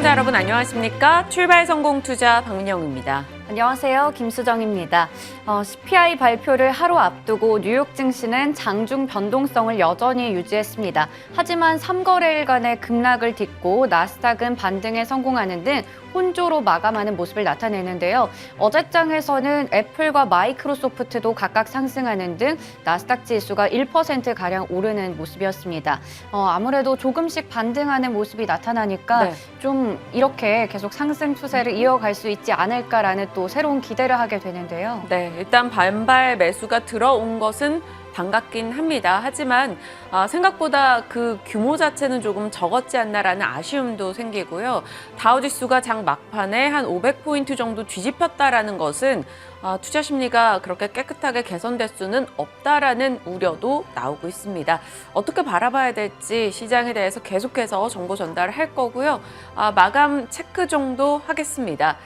시청자 여러분 안녕하십니까? 출발 성공 투자 박민영입니다. 안녕하세요. 김수정입니다. CPI 발표를 하루 앞두고 뉴욕 증시는 장중 변동성을 여전히 유지했습니다. 하지만 3거래일간의 급락을 딛고 나스닥은 반등에 성공하는 등 혼조로 마감하는 모습을 나타내는데요. 어제장에서는 애플과 마이크로소프트도 각각 상승하는 등 나스닥 지수가 1%가량 오르는 모습이었습니다. 아무래도 조금씩 반등하는 모습이 나타나니까 좀 이렇게 계속 상승 추세를 이어갈 수 있지 않을까라는 또 새로운 기대를 하게 되는데요. 네, 일단 반발 매수가 들어온 것은 반갑긴 합니다. 하지만 생각보다 그 규모 자체는 조금 적었지 않나라는 아쉬움도 생기고요. 다우지수가 장 막판에 한 500포인트 정도 뒤집혔다라는 것은 투자 심리가 그렇게 깨끗하게 개선될 수는 없다라는 우려도 나오고 있습니다. 어떻게 바라봐야 될지 시장에 대해서 계속해서 정보 전달을 할 거고요. 마감 체크 정도 하겠습니다.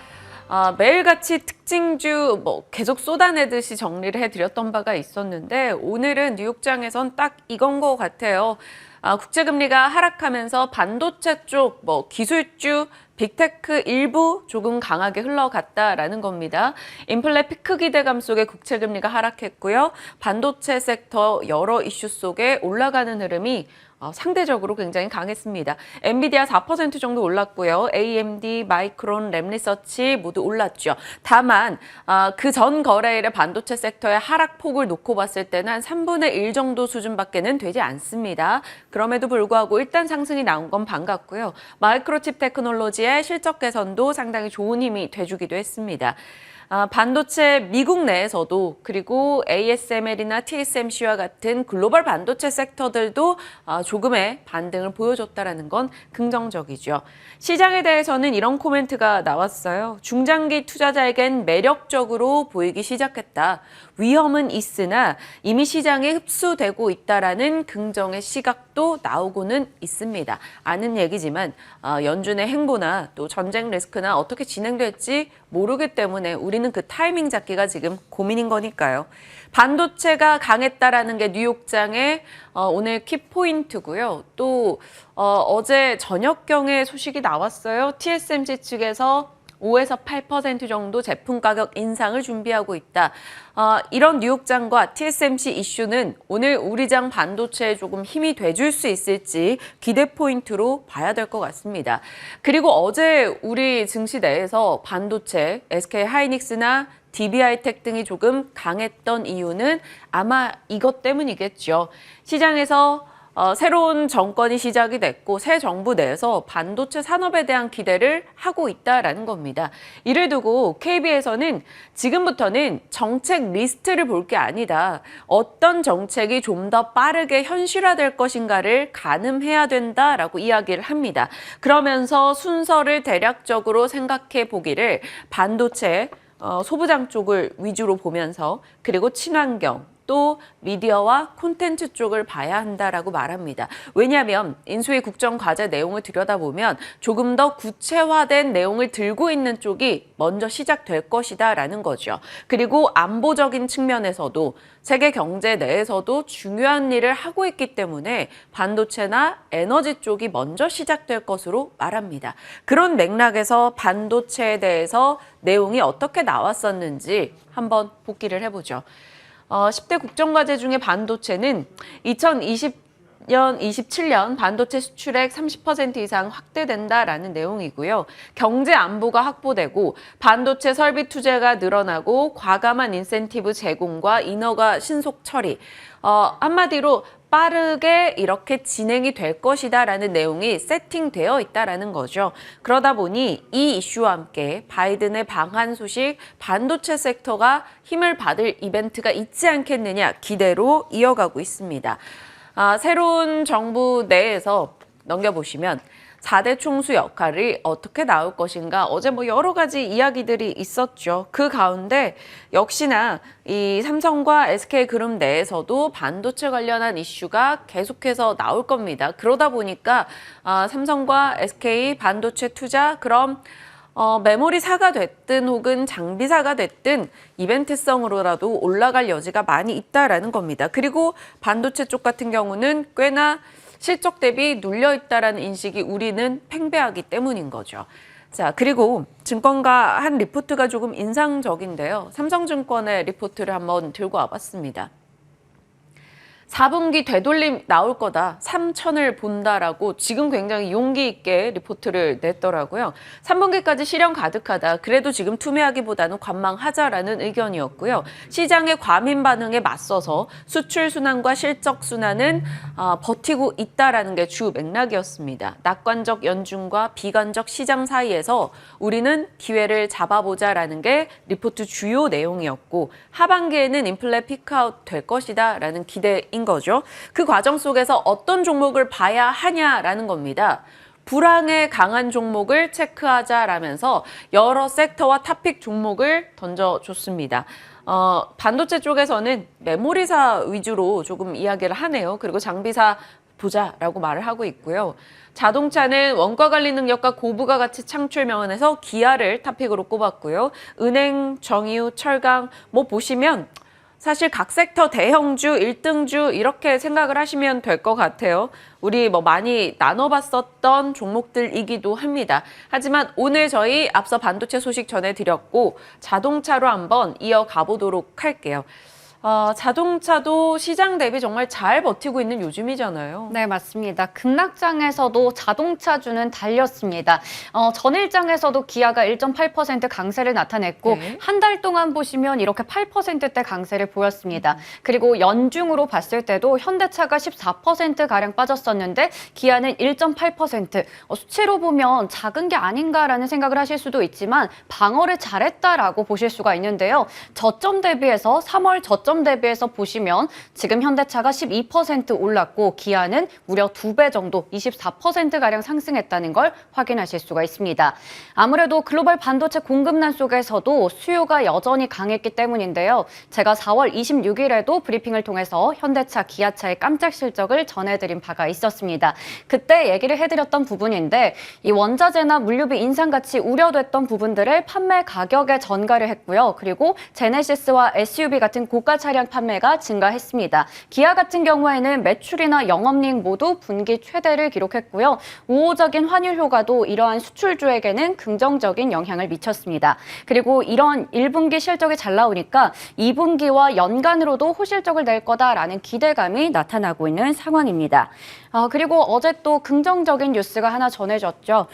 매일같이 특징주 계속 쏟아내듯이 정리를 해드렸던 바가 있었는데 오늘은 뉴욕장에선 딱 이건 것 같아요. 국제금리가 하락하면서 반도체 쪽, 기술주, 빅테크 일부 조금 강하게 흘러갔다라는 겁니다. 인플레 피크 기대감 속에 국채금리가 하락했고요. 반도체 섹터 여러 이슈 속에 올라가는 흐름이 상대적으로 굉장히 강했습니다. 엔비디아 4% 정도 올랐고요. AMD, 마이크론, 램리서치 모두 올랐죠. 다만 그 전 거래일의 반도체 섹터의 하락폭을 놓고 봤을 때는 한 3분의 1 정도 수준밖에는 되지 않습니다. 그럼에도 불구하고 일단 상승이 나온 건 반갑고요. 마이크로칩 테크놀로지의 실적 개선도 상당히 좋은 힘이 돼주기도 했습니다. 반도체 미국 내에서도 그리고 ASML이나 TSMC와 같은 글로벌 반도체 섹터들도 조금의 반등을 보여줬다는 건 긍정적이죠. 시장에 대해서는 이런 코멘트가 나왔어요. 중장기 투자자에겐 매력적으로 보이기 시작했다. 위험은 있으나 이미 시장에 흡수되고 있다라는 긍정의 시각도 나오고는 있습니다. 아는 얘기지만 연준의 행보나 또 전쟁 리스크나 어떻게 진행될지 모르기 때문에 우리는 그 타이밍 잡기가 지금 고민인 거니까요. 반도체가 강했다라는 게 뉴욕장의 오늘 키포인트고요. 또 어제 저녁경에 소식이 나왔어요. TSMC 측에서 5에서 8% 정도 제품 가격 인상을 준비하고 있다. 이런 뉴욕장과 TSMC 이슈는 오늘 우리장 반도체에 조금 힘이 돼줄 수 있을지 기대 포인트로 봐야 될 것 같습니다. 그리고 어제 우리 증시 내에서 반도체, SK하이닉스나 DB하이텍 등이 조금 강했던 이유는 아마 이것 때문이겠죠. 시장에서 새로운 정권이 시작이 됐고 새 정부 내에서 반도체 산업에 대한 기대를 하고 있다라는 겁니다. 이를 두고 KB에서는 지금부터는 정책 리스트를 볼 게 아니다. 어떤 정책이 좀 더 빠르게 현실화될 것인가를 가늠해야 된다라고 이야기를 합니다. 그러면서 순서를 대략적으로 생각해 보기를 반도체, 소부장 쪽을 위주로 보면서 그리고 친환경, 또 미디어와 콘텐츠 쪽을 봐야 한다라고 말합니다. 왜냐하면 인수위 국정과제 내용을 들여다보면 조금 더 구체화된 내용을 들고 있는 쪽이 먼저 시작될 것이다라는 거죠. 그리고 안보적인 측면에서도 세계 경제 내에서도 중요한 일을 하고 있기 때문에 반도체나 에너지 쪽이 먼저 시작될 것으로 말합니다. 그런 맥락에서 반도체에 대해서 내용이 어떻게 나왔었는지 한번 복기를 해보죠. 10대 국정과제 중에 반도체는 2020년, 27년 반도체 수출액 30% 이상 확대된다라는 내용이고요. 경제 안보가 확보되고 반도체 설비 투자가 늘어나고 과감한 인센티브 제공과 인허가 신속 처리. 한마디로 빠르게 이렇게 진행이 될 것이다라는 내용이 세팅되어 있다라는 거죠. 그러다 보니 이 이슈와 함께 바이든의 방한 소식, 반도체 섹터가 힘을 받을 이벤트가 있지 않겠느냐 기대로 이어가고 있습니다. 새로운 정부 내에서 넘겨보시면 4대 총수 역할이 어떻게 나올 것인가 어제 여러 가지 이야기들이 있었죠. 그 가운데 역시나 이 삼성과 SK그룹 내에서도 반도체 관련한 이슈가 계속해서 나올 겁니다. 그러다 보니까 삼성과 SK 반도체 투자 그럼 메모리사가 됐든 혹은 장비사가 됐든 이벤트성으로라도 올라갈 여지가 많이 있다라는 겁니다. 그리고 반도체 쪽 같은 경우는 꽤나 실적 대비 눌려 있다라는 인식이 우리는 팽배하기 때문인 거죠. 자, 그리고 증권가 한 리포트가 조금 인상적인데요. 삼성증권의 리포트를 한번 들고 와봤습니다. 4분기 되돌림 나올 거다. 3천을 본다라고 지금 굉장히 용기 있게 리포트를 냈더라고요. 3분기까지 실현 가득하다. 그래도 지금 투매하기보다는 관망하자라는 의견이었고요. 시장의 과민 반응에 맞서서 수출 순환과 실적 순환은 버티고 있다라는 게 주 맥락이었습니다. 낙관적 연준과 비관적 시장 사이에서 우리는 기회를 잡아보자라는 게 리포트 주요 내용이었고 하반기에는 인플레 피크아웃 될 것이다라는 기대인 거죠. 그 과정 속에서 어떤 종목을 봐야 하냐라는 겁니다. 불황에 강한 종목을 체크하자라면서 여러 섹터와 탑픽 종목을 던져줬습니다. 반도체 쪽에서는 메모리사 위주로 조금 이야기를 하네요. 그리고 장비사 보자라고 말을 하고 있고요. 자동차는 원가 관리 능력과 고부가 가치 창출 명언에서 기아를 탑픽으로 꼽았고요. 은행, 정유, 철강 뭐 보시면 사실 각 섹터 대형주, 1등주 이렇게 생각을 하시면 될 것 같아요. 우리 뭐 많이 나눠봤었던 종목들이기도 합니다. 하지만 오늘 저희 앞서 반도체 소식 전해드렸고 자동차로 한번 이어가 보도록 할게요. 자동차도 시장 대비 정말 잘 버티고 있는 요즘이잖아요. 네, 맞습니다. 급락장에서도 자동차주는 달렸습니다. 전일장에서도 기아가 1.8% 강세를 나타냈고 네. 한 달 동안 보시면 이렇게 8%대 강세를 보였습니다. 그리고 연중으로 봤을 때도 현대차가 14%가량 빠졌었는데 기아는 1.8%. 수치로 보면 작은 게 아닌가라는 생각을 하실 수도 있지만 방어를 잘했다라고 보실 수가 있는데요. 저점 대비해서 3월 저점 대비해서 보시면 지금 현대차가 12% 올랐고 기아는 무려 2배 정도 24%가량 상승했다는 걸 확인하실 수가 있습니다. 아무래도 글로벌 반도체 공급난 속에서도 수요가 여전히 강했기 때문인데요. 제가 4월 26일에도 브리핑을 통해서 현대차, 기아차의 깜짝 실적을 전해드린 바가 있었습니다. 그때 얘기를 해드렸던 부분인데 이 원자재나 물류비 인상 같이 우려됐던 부분들을 판매 가격에 전가를 했고요. 그리고 제네시스와 SUV 같은 고가 차량 판매가 증가했습니다. 기아 같은 경우에는 매출이나 영업이익 모두 분기 최대를 기록했고요. 우호적인 환율 효과도 이러한 수출주에게는 긍정적인 영향을 미쳤습니다. 그리고 이런 1분기 실적이 잘 나오니까 2분기와 연간으로도 호실적을 낼 거다라는 기대감이 나타나고 있는 상황입니다. 그리고 어제 또 긍정적인 뉴스가 하나 전해졌죠.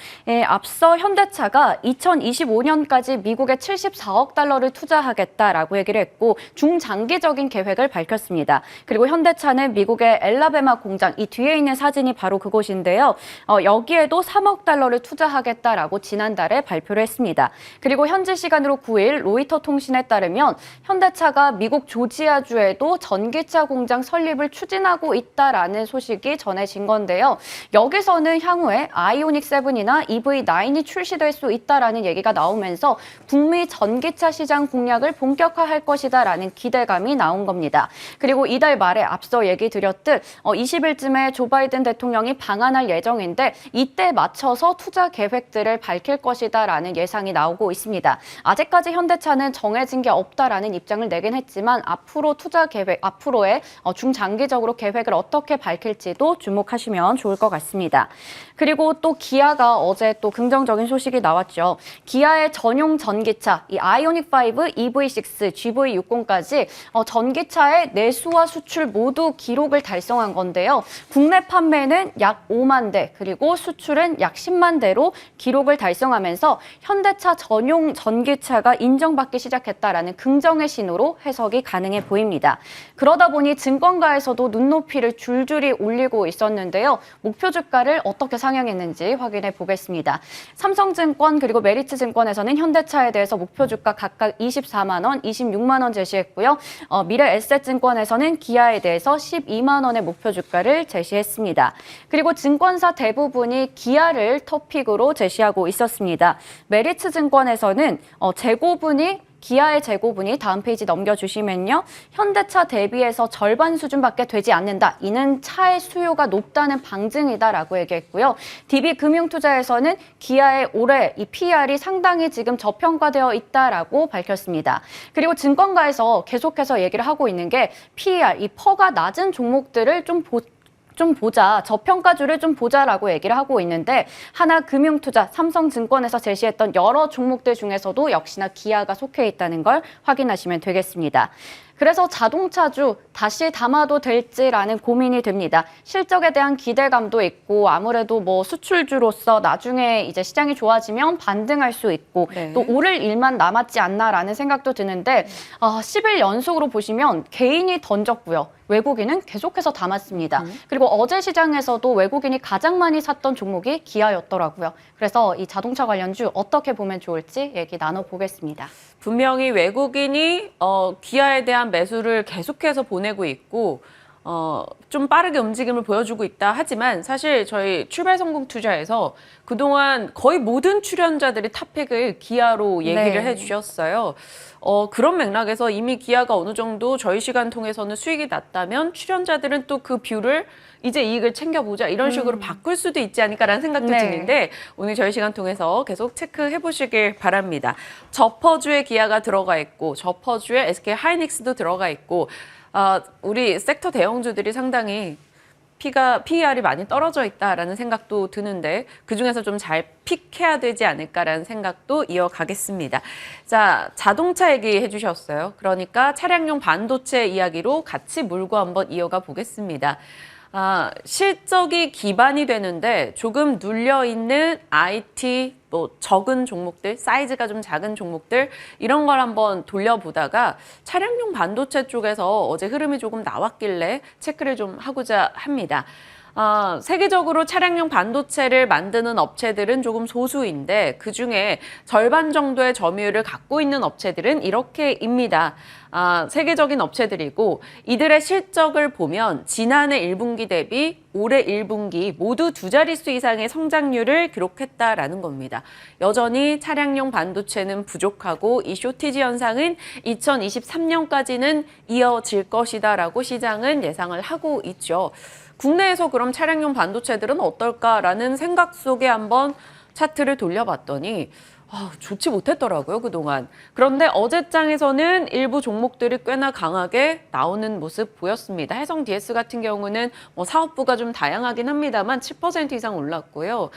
앞서 현대차가 2025년까지 미국에 74억 달러를 투자하겠다라고 얘기를 했고 중장기적인 계획을 밝혔습니다. 그리고 현대차는 미국의 엘라베마 공장, 이 뒤에 있는 사진이 바로 그곳인데요. 여기에도 3억 달러를 투자하겠다라고 지난달에 발표를 했습니다. 그리고 현지 시간으로 9일 로이터 통신에 따르면 현대차가 미국 조지아주에도 전기차 공장 설립을 추진하고 있다라는 소식이 전해진 건데요. 여기서는 향후에 아이오닉 7이나 EV9이 출시될 수 있다라는 얘기가 나오면서 북미 전기차 시장 공략을 본격화할 것이다라는 기대감이 나온 겁니다. 그리고 이달 말에 앞서 얘기 드렸듯 20일쯤에 조 바이든 대통령이 방한할 예정인데 이때 맞춰서 투자 계획들을 밝힐 것이다라는 예상이 나오고 있습니다. 아직까지 현대차는 정해진 게 없다라는 입장을 내긴 했지만 앞으로 투자 계획, 앞으로의 중장기적으로 계획을 어떻게 밝힐지도 주목하시면 좋을 것 같습니다. 그리고 또 기아가 어제 또 긍정적인 소식이 나왔죠. 기아의 전용 전기차, 이 아이오닉 5, EV6, GV60까지 전기차의 내수와 수출 모두 기록을 달성한 건데요. 국내 판매는 약 5만 대, 그리고 수출은 약 10만 대로 기록을 달성하면서 현대차 전용 전기차가 인정받기 시작했다라는 긍정의 신호로 해석이 가능해 보입니다. 그러다 보니 증권가에서도 눈높이를 줄줄이 올리고 있었는데요. 목표 주가를 어떻게 상향했는지 확인해 보겠습니다. 삼성증권 그리고 메리츠증권에서는 현대차에 대해서 목표 주가 각각 24만 원, 26만 원 제시했고요. 미래에셋증권에서는 기아에 대해서 12만 원의 목표 주가를 제시했습니다. 그리고 증권사 대부분이 기아를 토픽으로 제시하고 있었습니다. 메리츠증권에서는 기아의 재고분이 다음 페이지 넘겨주시면요. 현대차 대비해서 절반 수준밖에 되지 않는다. 이는 차의 수요가 높다는 방증이다라고 얘기했고요. DB금융투자에서는 기아의 올해 이 PER이 상당히 지금 저평가되어 있다라고 밝혔습니다. 그리고 증권가에서 계속해서 얘기를 하고 있는 게 PER, 이 퍼가 낮은 종목들을 좀 좀 보자, 저평가주를 좀 보자라고 얘기를 하고 있는데 하나금융투자, 삼성증권에서 제시했던 여러 종목들 중에서도 역시나 기아가 속해 있다는 걸 확인하시면 되겠습니다. 그래서 자동차주 다시 담아도 될지라는 고민이 됩니다. 실적에 대한 기대감도 있고 아무래도 뭐 수출주로서 나중에 이제 시장이 좋아지면 반등할 수 있고 네. 또 오를 일만 남았지 않나라는 생각도 드는데 10일 연속으로 보시면 개인이 던졌고요. 외국인은 계속해서 담았습니다. 그리고 어제 시장에서도 외국인이 가장 많이 샀던 종목이 기아였더라고요. 그래서 이 자동차 관련주 어떻게 보면 좋을지 얘기 나눠보겠습니다. 분명히 외국인이 기아에 대한 매수를 계속해서 보내고 있고 좀 빠르게 움직임을 보여주고 있다 하지만 사실 저희 출발 성공 투자에서 그동안 거의 모든 출연자들이 탑픽을 기아로 얘기를 해주셨어요. 그런 맥락에서 이미 기아가 어느 정도 저희 시간 통해서는 수익이 났다면 출연자들은 또 그 뷰를 이제 이익을 챙겨보자 이런 식으로 바꿀 수도 있지 않을까라는 생각도 드는데 오늘 저희 시간 통해서 계속 체크해 보시길 바랍니다. 저퍼주에 기아가 들어가 있고 저퍼주에 SK 하이닉스도 들어가 있고 우리 섹터 대형주들이 상당히 PER이 많이 떨어져 있다라는 생각도 드는데 그중에서 좀 잘 픽해야 되지 않을까라는 생각도 이어가겠습니다. 자, 자동차 얘기해 주셨어요. 그러니까 차량용 반도체 이야기로 같이 물고 한번 이어가 보겠습니다. 실적이 기반이 되는데 조금 눌려있는 IT, 뭐 적은 종목들, 사이즈가 좀 작은 종목들 이런 걸 한번 돌려보다가 차량용 반도체 쪽에서 어제 흐름이 조금 나왔길래 체크를 좀 하고자 합니다. 세계적으로 차량용 반도체를 만드는 업체들은 조금 소수인데 그중에 절반 정도의 점유율을 갖고 있는 업체들은 이렇게입니다. 세계적인 업체들이고 이들의 실적을 보면 지난해 1분기 대비 올해 1분기 모두 두 자릿수 이상의 성장률을 기록했다라는 겁니다. 여전히 차량용 반도체는 부족하고 이 쇼티지 현상은 2023년까지는 이어질 것이다라고 시장은 예상을 하고 있죠. 국내에서 그럼 차량용 반도체들은 어떨까라는 생각 속에 한번 차트를 돌려봤더니 좋지 못했더라고요, 그동안. 그런데 어제장에서는 일부 종목들이 꽤나 강하게 나오는 모습 보였습니다. 해성 DS 같은 경우는 사업부가 좀 다양하긴 합니다만 7% 이상 올랐고요.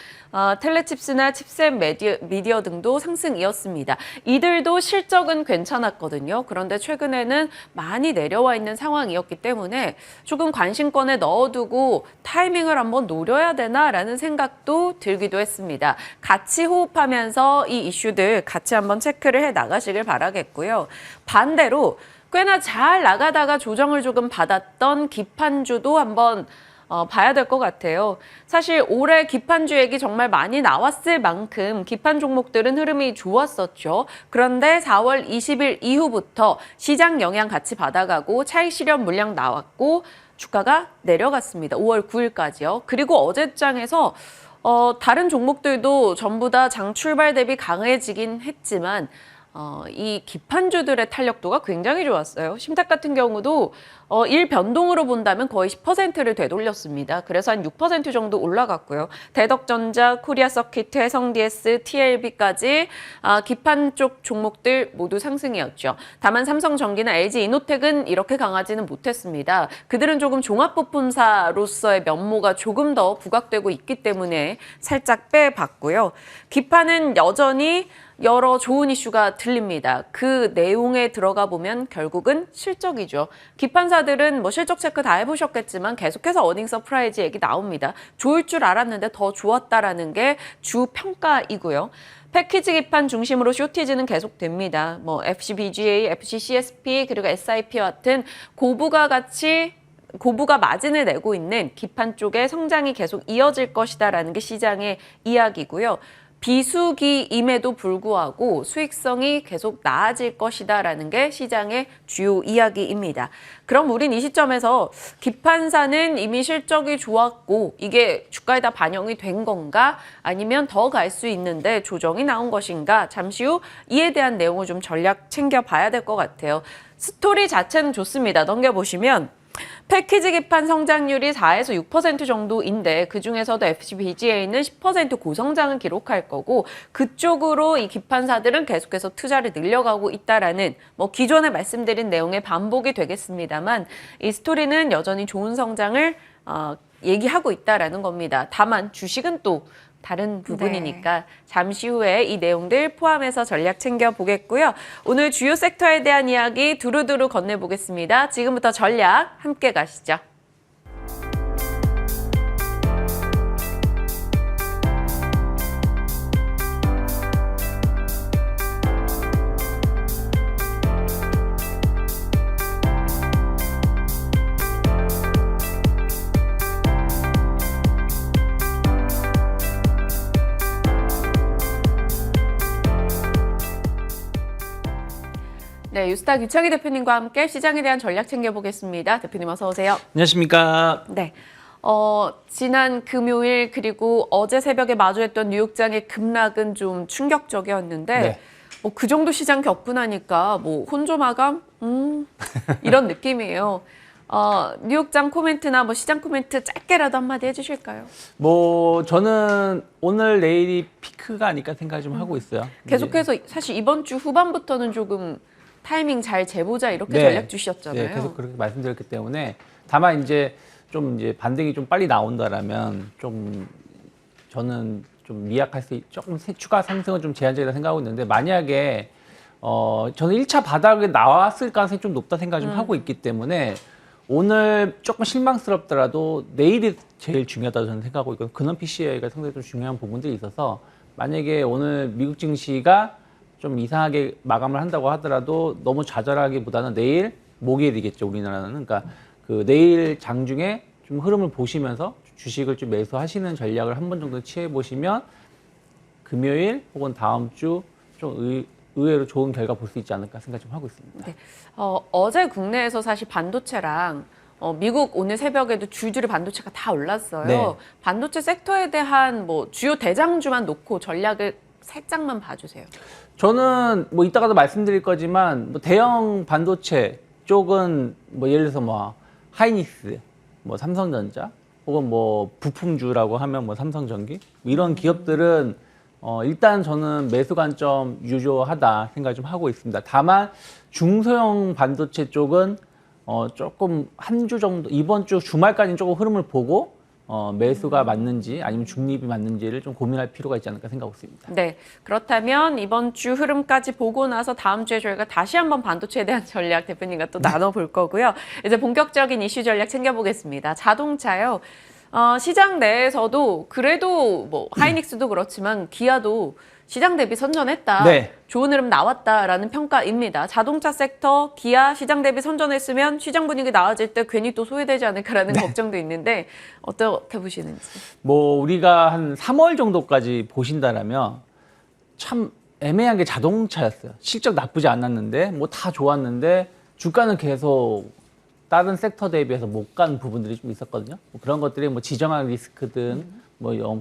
텔레칩스나 칩셋 미디어 등도 상승이었습니다. 이들도 실적은 괜찮았거든요. 그런데 최근에는 많이 내려와 있는 상황이었기 때문에 조금 관심권에 넣어두고 타이밍을 한번 노려야 되나라는 생각도 들기도 했습니다. 같이 호흡하면서 이 이슈들 같이 한번 체크를 해 나가시길 바라겠고요. 반대로 꽤나 잘 나가다가 조정을 조금 받았던 기판주도 한번 봐야 될 것 같아요. 사실 올해 기판주 얘기 정말 많이 나왔을 만큼 기판 종목들은 흐름이 좋았었죠. 그런데 4월 20일 이후부터 시장 영향 같이 받아가고 차익 실현 물량 나왔고 주가가 내려갔습니다. 5월 9일까지요. 그리고 어제장에서 다른 종목들도 전부 다 장 출발 대비 강해지긴 했지만 이 기판주들의 탄력도가 굉장히 좋았어요. 심탁 같은 경우도 일 변동으로 본다면 거의 10%를 되돌렸습니다. 그래서 한 6% 정도 올라갔고요. 대덕전자, 코리아서킷, 해성DS, TLB까지 기판 쪽 종목들 모두 상승이었죠. 다만 삼성전기나 LG이노텍은 이렇게 강하지는 못했습니다. 그들은 조금 종합부품사로서의 면모가 조금 더 부각되고 있기 때문에 살짝 빼봤고요. 기판은 여전히 여러 좋은 이슈가 들립니다. 그 내용에 들어가 보면 결국은 실적이죠. 기판사들은 실적 체크 다 해보셨겠지만 계속해서 어닝 서프라이즈 얘기 나옵니다. 좋을 줄 알았는데 더 좋았다라는 게 주 평가이고요. 패키지 기판 중심으로 쇼티지는 계속됩니다. FCBGA, FCCSP 그리고 SIP와 같은 고부가 마진을 내고 있는 기판 쪽의 성장이 계속 이어질 것이다라는 게 시장의 이야기고요. 비수기임에도 불구하고 수익성이 계속 나아질 것이다라는 게 시장의 주요 이야기입니다. 그럼 우린 이 시점에서 기판사는 이미 실적이 좋았고 이게 주가에 다 반영이 된 건가 아니면 더 갈 수 있는데 조정이 나온 것인가 잠시 후 이에 대한 내용을 좀 전략 챙겨봐야 될 것 같아요. 스토리 자체는 좋습니다. 넘겨보시면 패키지 기판 성장률이 4에서 6% 정도인데 그중에서도 FCBGA는 10% 고성장을 기록할 거고 그쪽으로 이 기판사들은 계속해서 투자를 늘려가고 있다라는 기존에 말씀드린 내용의 반복이 되겠습니다만 이 스토리는 여전히 좋은 성장을 얘기하고 있다라는 겁니다. 다만 주식은 또 다른 부분이니까 잠시 후에 이 내용들 포함해서 전략 챙겨보겠고요. 오늘 주요 섹터에 대한 이야기 두루두루 건네보겠습니다. 지금부터 전략 함께 가시죠. 네, 유스타 유창희 대표님과 함께 시장에 대한 전략 챙겨보겠습니다. 대표님 어서 오세요. 안녕하십니까. 네, 지난 금요일 그리고 어제 새벽에 마주했던 뉴욕장의 급락은 좀 충격적이었는데 네. 그 정도 시장 겪고 나니까 혼조 마감? 이런 느낌이에요. 뉴욕장 코멘트나 시장 코멘트 짧게라도 한마디 해주실까요? 저는 오늘 내일이 피크가 아닐까 생각을 좀 하고 있어요. 계속해서 사실 이번 주 후반부터는 조금 타이밍 잘 재보자 이렇게 네. 전략 주셨잖아요. 네, 계속 그렇게 말씀드렸기 때문에 다만 이제 반등이 좀 빨리 나온다라면 좀 저는 좀 미약할 수 조금 추가 상승은 좀 제한적이라 생각하고 있는데 만약에 저는 1차 바닥에 나왔을 가능성이 좀 높다 생각을 좀 하고 있기 때문에 오늘 조금 실망스럽더라도 내일이 제일 중요하다고 저는 생각하고 있고 근원 PCA가 상당히 좀 중요한 부분들이 있어서 만약에 오늘 미국 증시가 좀 이상하게 마감을 한다고 하더라도 너무 좌절하기보다는 내일 목요일이겠죠, 우리나라는. 그러니까 그 내일 장중에 좀 흐름을 보시면서 주식을 좀 매수하시는 전략을 한 번 정도 취해 보시면 금요일 혹은 다음 주 좀 의외로 좋은 결과 볼 수 있지 않을까 생각 좀 하고 있습니다. 네. 어제 국내에서 사실 반도체랑 미국 오늘 새벽에도 줄줄이 반도체가 다 올랐어요. 네. 반도체 섹터에 대한 주요 대장주만 놓고 전략을 살짝만 봐주세요. 저는 이따가도 말씀드릴 거지만 대형 반도체 쪽은 예를 들어서 하이닉스, 삼성전자 혹은 부품주라고 하면 삼성전기 이런 기업들은 일단 저는 매수 관점 유효하다 생각을 좀 하고 있습니다. 다만 중소형 반도체 쪽은 조금 한 주 정도 이번 주 주말까지는 조금 흐름을 보고 매수가 맞는지 아니면 중립이 맞는지를 좀 고민할 필요가 있지 않을까 생각하고 있습니다. 네, 그렇다면 이번 주 흐름까지 보고 나서 다음 주에 저희가 다시 한번 반도체에 대한 전략 대표님과 또 나눠볼 거고요. 이제 본격적인 이슈 전략 챙겨보겠습니다. 자동차요. 시장 내에서도 그래도 하이닉스도 그렇지만 기아도 시장 대비 선전했다. 네. 좋은 흐름 나왔다라는 평가입니다. 자동차 섹터, 기아 시장 대비 선전했으면 시장 분위기 나아질 때 괜히 또 소외되지 않을까라는 걱정도 있는데 어떻게 보시는지. 우리가 한 3월 정도까지 보신다라면 참 애매한 게 자동차였어요. 실적 나쁘지 않았는데 다 좋았는데 주가는 계속 다른 섹터 대비해서 못 간 부분들이 좀 있었거든요. 그런 것들이 지정학 리스크든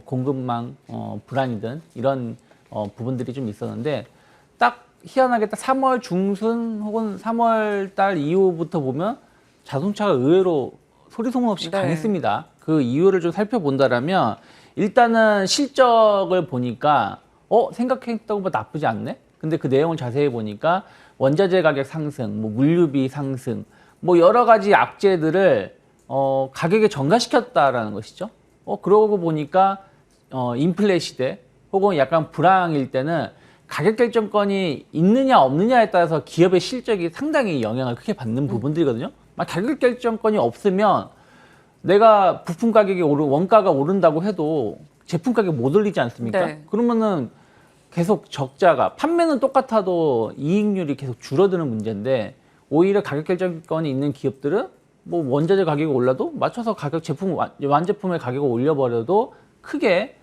공급망 불안이든 이런 부분들이 좀 있었는데 딱 희한하게 딱 3월 중순 혹은 3월 달 이후부터 보면 자동차가 의외로 소리 소문 없이 네. 강했습니다. 그 이유를 좀 살펴본다라면 일단은 실적을 보니까 생각했던 것보다 나쁘지 않네. 근데 그 내용을 자세히 보니까 원자재 가격 상승, 물류비 상승, 여러 가지 악재들을 가격에 전가시켰다라는 것이죠. 그러고 보니까 인플레 시대 혹은 약간 불황일 때는 가격 결정권이 있느냐 없느냐에 따라서 기업의 실적이 상당히 영향을 크게 받는 부분들이거든요. 가격 결정권이 없으면 내가 부품 가격이 원가가 오른다고 해도 제품 가격 못 올리지 않습니까? 네. 그러면은 계속 적자가 판매는 똑같아도 이익률이 계속 줄어드는 문제인데 오히려 가격 결정권이 있는 기업들은 원자재 가격이 올라도 맞춰서 완제품의 가격을 올려버려도 크게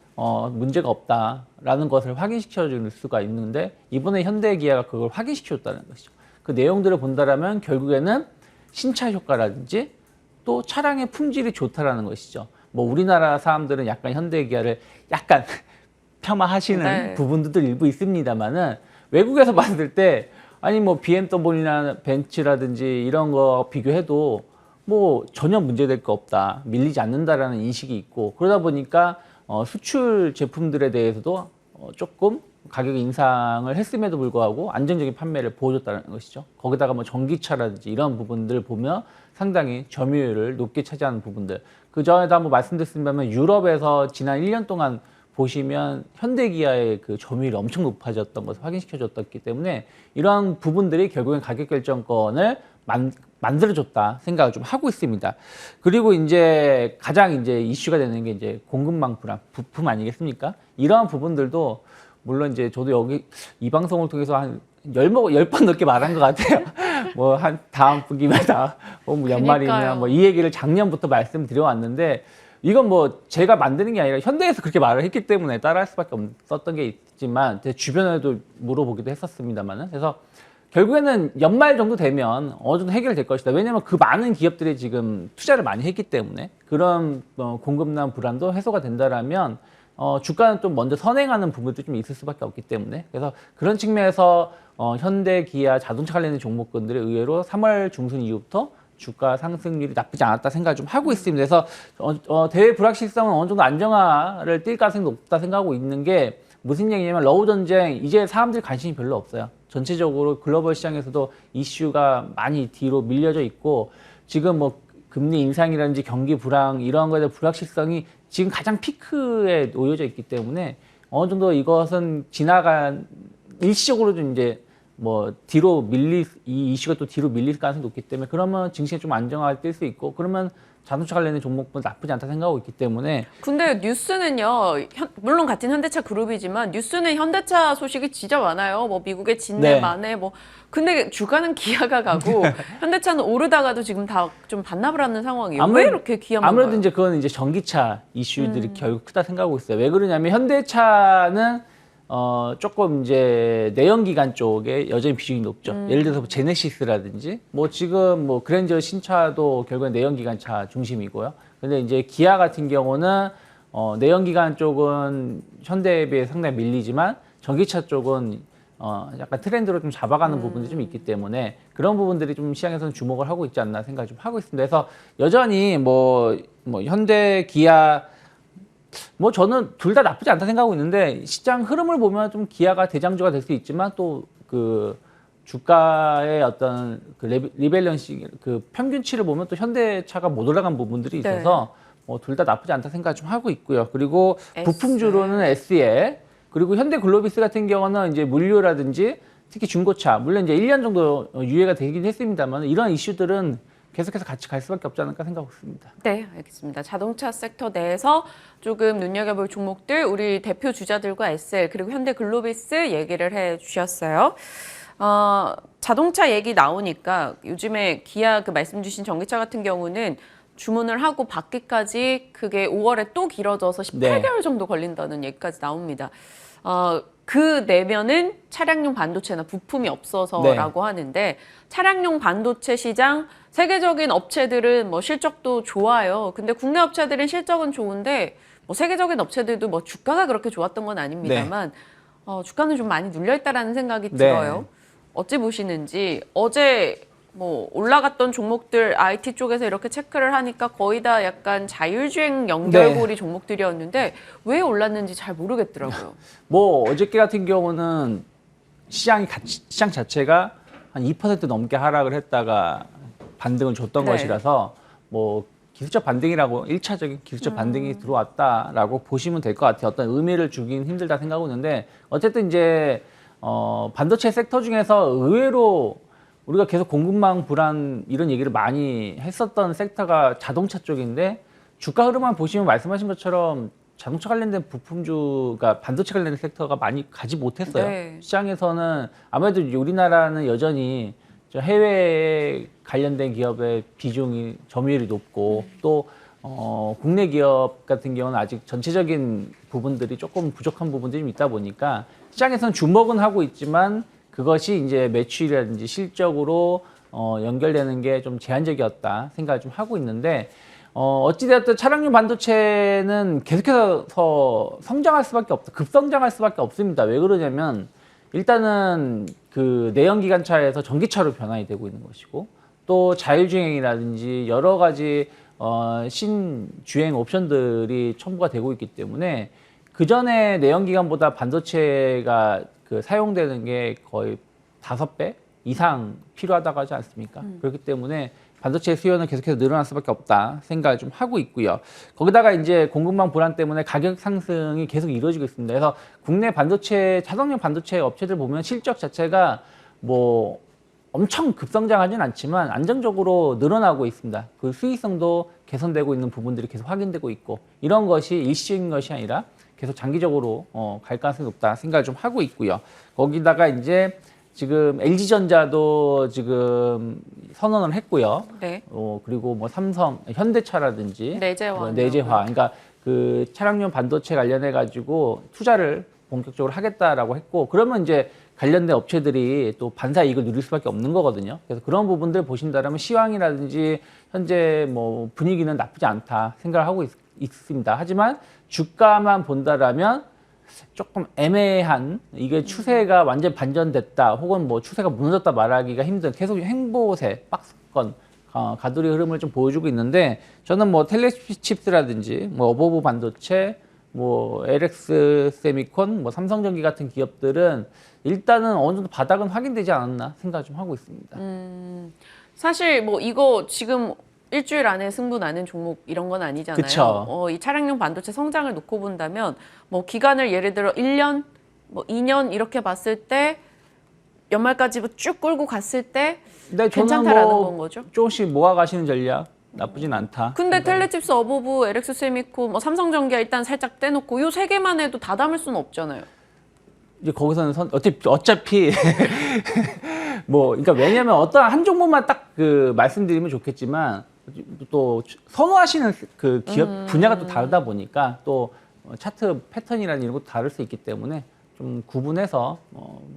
문제가 없다라는 것을 확인시켜 줄 수가 있는데 이번에 현대기아가 그걸 확인시켰다는 것이죠. 그 내용들을 본다라면 결국에는 신차 효과라든지 또 차량의 품질이 좋다라는 것이죠. 우리나라 사람들은 약간 현대기아를 약간 폄하하시는 네. 부분들도 일부 있습니다만은 외국에서 봤을 때 아니 BMW나 벤츠라든지 이런 거 비교해도 전혀 문제될 거 없다, 밀리지 않는다라는 인식이 있고 그러다 보니까 수출 제품들에 대해서도 조금 가격 인상을 했음에도 불구하고 안정적인 판매를 보여줬다는 것이죠. 거기다가 전기차라든지 이런 부분들 보면 상당히 점유율을 높게 차지하는 부분들. 그 전에도 한번 말씀드렸습니다만 유럽에서 지난 1년 동안 보시면 현대기아의 그 점유율이 엄청 높아졌던 것을 확인시켜줬기 때문에 이러한 부분들이 결국엔 가격 결정권을 만들어줬다 생각을 좀 하고 있습니다. 그리고 이제 가장 이제 이슈가 되는 게 이제 공급망 불안, 부품 아니겠습니까? 이러한 부분들도 물론 이제 저도 여기 이 방송을 통해서 한 10번 넘게 말한 것 같아요. 뭐 한 다음 분기마다 뭐 연말이나 뭐 이 얘기를 작년부터 말씀드려왔는데 이건 뭐 제가 만드는 게 아니라 현대에서 그렇게 말을 했기 때문에 따라할 수밖에 없었던 게 있지만 제 주변에도 물어보기도 했었습니다만은 그래서 결국에는 연말 정도 되면 어느 정도 해결될 것이다. 왜냐하면 그 많은 기업들이 지금 투자를 많이 했기 때문에 그런 공급난 불안도 해소가 된다라면 주가는 좀 먼저 선행하는 부분도 좀 있을 수밖에 없기 때문에 그래서 그런 측면에서 현대, 기아, 자동차 관련된 종목군들이 의외로 3월 중순 이후부터 주가 상승률이 나쁘지 않았다 생각을 좀 하고 있습니다. 그래서 대외 불확실성은 어느 정도 안정화를 띌 가능성이 높다 생각하고 있는 게 무슨 얘기냐면 러우 전쟁 이제 사람들이 관심이 별로 없어요. 전체적으로 글로벌 시장에서도 이슈가 많이 뒤로 밀려져 있고 지금 뭐 금리 인상이라든지 경기 불황 이런 거에 대한 불확실성이 지금 가장 피크에 놓여져 있기 때문에 어느 정도 이것은 지나간 일시적으로 좀 이제 뭐 뒤로 이 이슈가 또 뒤로 밀릴 가능성이 높기 때문에 그러면 증시에 좀 안정화가 뜰 수 있고 그러면 자동차 관련된 종목은 나쁘지 않다 생각하고 있기 때문에 근데 뉴스는요, 물론 같은 현대차 그룹이지만 뉴스는 현대차 소식이 진짜 많아요. 뭐 미국의 진내 네. 만에 뭐 근데 주가는 기아가 가고 현대차는 오르다가도 지금 다 좀 반납을 하는 상황이에요. 왜 이렇게 기아만 아무래도 가요? 이제 그건 이제 전기차 이슈들이 결국 크다 생각하고 있어요. 왜 그러냐면 현대차는 조금 이제 내연기관 쪽에 여전히 비중이 높죠. 예를 들어서 뭐 제네시스라든지 뭐 지금 뭐 그랜저 신차도 결국엔 내연기관차 중심이고요. 근데 이제 기아 같은 경우는 내연기관 쪽은 현대에 비해 상당히 밀리지만 전기차 쪽은 약간 트렌드로 좀 잡아가는 부분이 좀 있기 때문에 그런 부분들이 좀 시장에서는 주목을 하고 있지 않나 생각을 좀 하고 있습니다. 그래서 여전히 뭐 현대, 기아 뭐 저는 둘 다 나쁘지 않다 생각하고 있는데 시장 흐름을 보면 좀 기아가 대장주가 될 수 있지만 또 그 주가의 어떤 그 리밸런싱 그 평균치를 보면 또 현대차가 못 올라간 부분들이 있어서 뭐 둘 다 나쁘지 않다 생각 좀 하고 있고요. 그리고 부품주로는 SE 그리고 현대글로비스 같은 경우는 이제 물류라든지 특히 중고차 물론 이제 1년 정도 유예가 되긴 했습니다만 이런 이슈들은 계속해서 같이 갈 수밖에 없지 않을까 생각하고 있습니다. 네, 알겠습니다. 자동차 섹터 내에서 조금 눈여겨볼 종목들 우리 대표 주자들과 SL 그리고 현대글로비스 얘기를 해주셨어요. 자동차 얘기 나오니까 요즘에 기아 그 말씀 주신 전기차 같은 경우는 주문을 하고 받기까지 그게 5월에 또 길어져서 18개월 정도 걸린다는 얘기까지 나옵니다. 그 내면은 차량용 반도체나 부품이 없어서라고 하는데 차량용 반도체 시장 세계적인 업체들은 뭐 실적도 좋아요. 근데 국내 업체들은 실적은 좋은데 뭐 세계적인 업체들도 뭐 주가가 그렇게 좋았던 건 아닙니다만 주가는 좀 많이 눌려 있다라는 생각이 들어요. 어찌 보시는지 어제 뭐 올라갔던 종목들 IT 쪽에서 이렇게 체크를 하니까 거의 다 약간 자율주행 연결고리 종목들이었는데 왜 올랐는지 잘 모르겠더라고요. 뭐 어저께 같은 경우는 시장 자체가 한 2% 넘게 하락을 했다가 반등을 줬던 것이라서 뭐 기술적 반등이라고 1차적인 기술적 반등이 들어왔다라고 보시면 될 것 같아요. 어떤 의미를 주긴 힘들다 생각하고 있는데 어쨌든 이제 반도체 섹터 중에서 의외로 우리가 계속 공급망 불안 이런 얘기를 많이 했었던 섹터가 자동차 쪽인데 주가 흐름만 보시면 말씀하신 것처럼 자동차 관련된 부품주가 반도체 관련된 섹터가 많이 가지 못했어요. 시장에서는 아무래도 우리나라는 여전히 해외 관련된 기업의 비중이 점유율이 높고 또 국내 기업 같은 경우는 아직 전체적인 부분들이 조금 부족한 부분들이 좀 있다 보니까 시장에서는 주목은 하고 있지만 그것이 이제 매출이라든지 실적으로 연결되는 게 좀 제한적이었다 생각을 좀 하고 있는데 어찌되었든 차량용 반도체는 계속해서 성장할 수밖에 없다. 급성장할 수밖에 없습니다. 왜 그러냐면 일단은 그 내연기관차에서 전기차로 변환이 되고 있는 것이고 또 자율주행이라든지 여러 가지 신주행 옵션들이 첨부가 되고 있기 때문에 그 전에 내연기관보다 반도체가 그 사용되는 게 거의 5배 이상 필요하다고 하지 않습니까? 그렇기 때문에 반도체 수요는 계속해서 늘어날 수밖에 없다 생각을 좀 하고 있고요. 거기다가 이제 공급망 불안 때문에 가격 상승이 계속 이루어지고 있습니다. 그래서 국내 반도체 차동용 반도체 업체들 보면 실적 자체가 뭐 엄청 급성장하진 않지만 안정적으로 늘어나고 있습니다. 그 수익성도 개선되고 있는 부분들이 계속 확인되고 있고 이런 것이 일시적인 것이 아니라 계속 장기적으로 갈 가능성이 높다 생각을 좀 하고 있고요. 거기다가 이제 지금 LG전자도 지금 선언을 했고요. 네. 그리고 뭐 삼성, 현대차라든지 내재화. 그러니까 그 차량용 반도체 관련해 가지고 투자를 본격적으로 하겠다라고 했고 그러면 이제 관련된 업체들이 또 반사 이익을 누릴 수밖에 없는 거거든요. 그래서 그런 부분들 보신다면 시황이라든지 현재 뭐 분위기는 나쁘지 않다 생각을 하고 있습니다. 하지만 주가만 본다라면 조금 애매한 이게 추세가 완전 반전됐다 혹은 뭐 추세가 무너졌다 말하기가 힘든 계속 행보세 박스권 가돌이 흐름을 좀 보여주고 있는데 저는 뭐 텔레칩스라든지 뭐 어버브 반도체 뭐 LX 세미콘 뭐 삼성전기 같은 기업들은 일단은 어느 정도 바닥은 확인되지 않았나 생각 좀 하고 있습니다. 사실 뭐 이거 지금 일주일 안에 승부 나는 종목 이런 건 아니잖아요. 그쵸. 이 차량용 반도체 성장을 놓고 본다면 뭐 기간을 예를 들어 1년, 뭐 2년 이렇게 봤을 때 연말까지 쭉 끌고 갔을 때 근데 괜찮다라는 저는 건 거죠. 조금씩 모아가시는 전략 나쁘진 않다. 근데 텔레칩스, 어버브, LX 세미콘, 뭐 삼성전기가 일단 살짝 떼놓고 요 세 개만 해도 다 담을 수는 없잖아요. 이제 거기서는 어차피 뭐 그러니까 왜냐면 어떤 한 종목만 딱 그 말씀드리면 좋겠지만 또 선호하시는 그 기업 분야가 또 다르다 보니까 또 차트 패턴이라는 이런 것도 다를 수 있기 때문에 좀 구분해서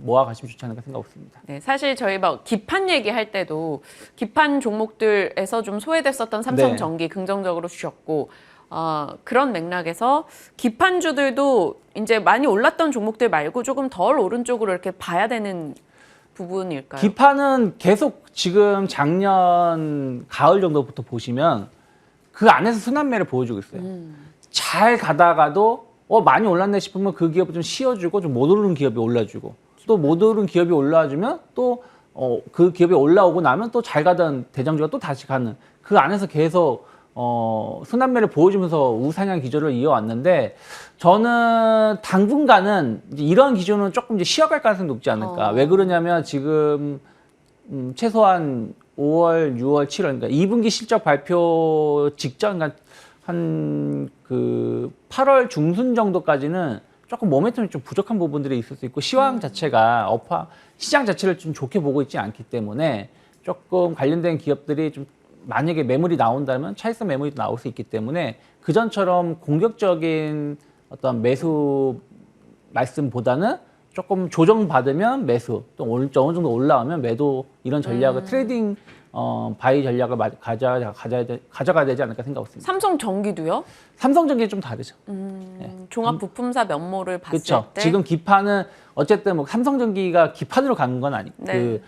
모아 가시면 좋지 않을까 생각하고 있습니다. 네, 사실 저희 막 기판 얘기할 때도 기판 종목들에서 좀 소외됐었던 삼성전기 긍정적으로 주셨고 그런 맥락에서 기판주들도 이제 많이 올랐던 종목들 말고 조금 덜 오른쪽으로 이렇게 봐야 되는 부분일까요? 기판은 계속 지금 작년 가을 정도부터 보시면 그 안에서 순환매를 보여주고 있어요. 잘 가다가도 많이 올랐네 싶으면 그 기업을 좀 쉬어주고 좀 못 오르는 기업이 올라주고 또 못 오르는 기업이 올라와주면 또 그 기업이 올라오고 나면 또 잘 가던 대장주가 또 다시 가는 그 안에서 계속 순환매를 보여주면서 우상향 기조를 이어왔는데 저는 당분간은 이제 이런 기조는 조금 이제 쉬어갈 가능성이 높지 않을까. 왜 그러냐면 지금 최소한 5월, 6월, 7월 그러니까 2분기 실적 발표 직전 그러니까 한 그 8월 중순 정도까지는 조금 모멘텀이 좀 부족한 부분들이 있을 수 있고 시황 자체가 시장 자체를 좀 좋게 보고 있지 않기 때문에 조금 관련된 기업들이 좀 만약에 매물이 나온다면 차익성 매물이 나올 수 있기 때문에 그전처럼 공격적인 어떤 매수 말씀보다는 조금 조정받으면 매수 또 어느 정도 올라오면 매도 이런 전략을 트레이딩 바이 전략을 가져가야 되지 않을까 생각했습니다. 삼성전기도요? 삼성전기는 좀 다르죠. 종합부품사 면모를 봤을 그렇죠. 때 지금 기판은 어쨌든 뭐 삼성전기가 기판으로 간 건 아니고 네.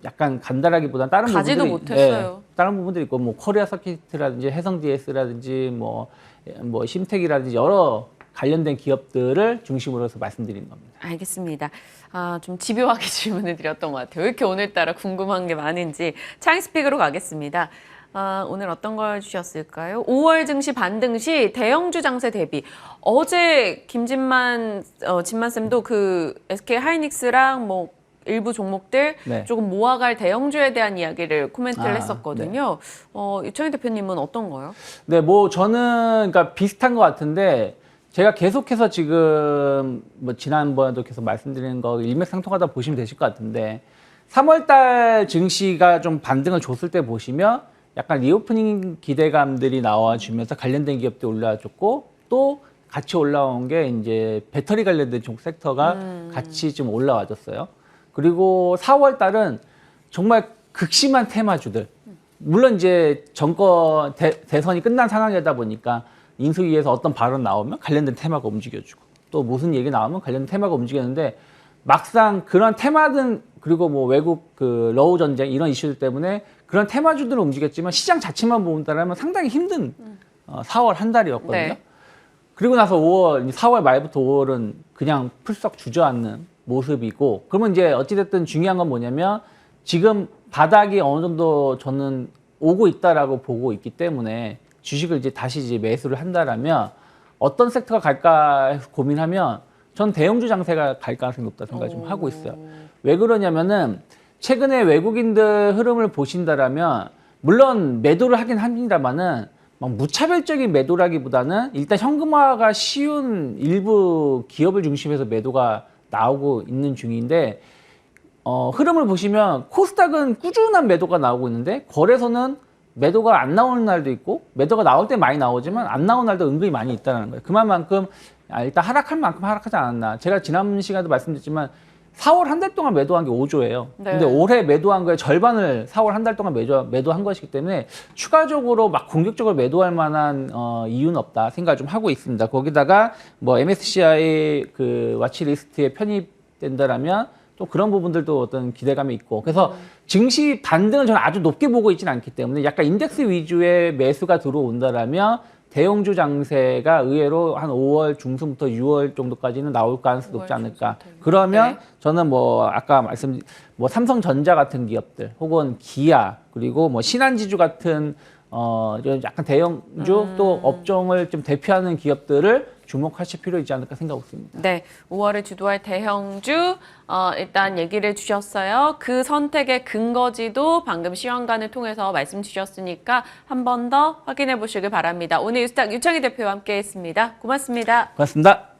약간 간단하기보다는 다른 가지도 부분들이 못했어요. 다른 부분들이 있고 뭐 코리아 서킷이라든지 해성 DS라든지 뭐 심텍이라든지 여러 관련된 기업들을 중심으로 해서 말씀드리는 겁니다. 알겠습니다. 좀 집요하게 질문을 드렸던 것 같아요. 왜 이렇게 오늘따라 궁금한 게 많은지 차익스픽으로 가겠습니다. 오늘 어떤 걸 주셨을까요? 5월 증시 반등시 대형주 장세 대비. 어제 김진만 쌤도 그 SK 하이닉스랑 뭐 일부 종목들 네. 조금 모아갈 대형주에 대한 이야기를 코멘트를 아, 했었거든요. 유창희 대표님은 어떤 거요? 네, 뭐 저는 그러니까 비슷한 것 같은데 제가 계속해서 지금 뭐 지난번에도 계속 말씀드리는 거 일맥상통하다 보시면 되실 것 같은데 3월달 증시가 좀 반등을 줬을 때 보시면 약간 리오프닝 기대감들이 나와주면서 관련된 기업들이 올라와줬고 또 같이 올라온 게 이제 배터리 관련된 종 섹터가 같이 좀 올라와줬어요. 그리고 4월 달은 정말 극심한 테마주들. 물론 이제 정권 대선이 끝난 상황이다 보니까 인수위에서 어떤 발언 나오면 관련된 테마가 움직여주고 또 무슨 얘기 나오면 관련된 테마가 움직이는데 막상 그런 테마든 그리고 뭐 외국 그 러우 전쟁 이런 이슈들 때문에 그런 테마주들은 움직였지만 시장 자체만 본다면 상당히 힘든 4월 한 달이었거든요. 네. 그리고 나서 4월 말부터 5월은 그냥 풀썩 주저앉는 모습이고 그러면 이제 어찌됐든 중요한 건 뭐냐면 지금 바닥이 어느 정도 저는 오고 있다라고 보고 있기 때문에 주식을 이제 다시 이제 매수를 한다라면 어떤 섹터가 갈까 고민하면 전 대형주 장세가 갈 가능성이 높다 생각 좀 하고 있어요. 왜 그러냐면은 최근에 외국인들 흐름을 보신다라면 물론 매도를 하긴 합니다만은 막 무차별적인 매도라기보다는 일단 현금화가 쉬운 일부 기업을 중심해서 매도가 나오고 있는 중인데 흐름을 보시면 코스닥은 꾸준한 매도가 나오고 있는데 거래소는 매도가 안 나오는 날도 있고 매도가 나올 때 많이 나오지만 안 나오는 날도 은근히 많이 있다는 거예요. 그만큼 일단 하락할 만큼 하락하지 않았나. 제가 지난 시간에도 말씀드렸지만 4월 한 달 동안 매도한 게 5조예요. 네. 근데 올해 매도한 거의 절반을 4월 한 달 동안 매도한 것이기 때문에 추가적으로 막 공격적으로 매도할 만한 이유는 없다 생각을 좀 하고 있습니다. 거기다가 뭐 MSCI 그 와치리스트에 편입된다라면 또 그런 부분들도 어떤 기대감이 있고 그래서 증시 반등을 저는 아주 높게 보고 있지는 않기 때문에 약간 인덱스 위주의 매수가 들어온다라면 대형주 장세가 의외로 한 5월 중순부터 6월 정도까지는 나올 가능성이 높지 않을까. 그러면 네. 저는 뭐 아까 뭐 삼성전자 같은 기업들 혹은 기아 그리고 뭐 신한지주 같은 약간 대형주 또 업종을 좀 대표하는 기업들을 주목하실 필요 있지 않을까 생각하고 있습니다. 네, 5월에 주도할 대형주 일단 얘기를 주셨어요. 그 선택의 근거지도 방금 시황관을 통해서 말씀 주셨으니까 한 번 더 확인해 보시길 바랍니다. 오늘 유스탁 유창희 대표와 함께했습니다. 고맙습니다. 고맙습니다.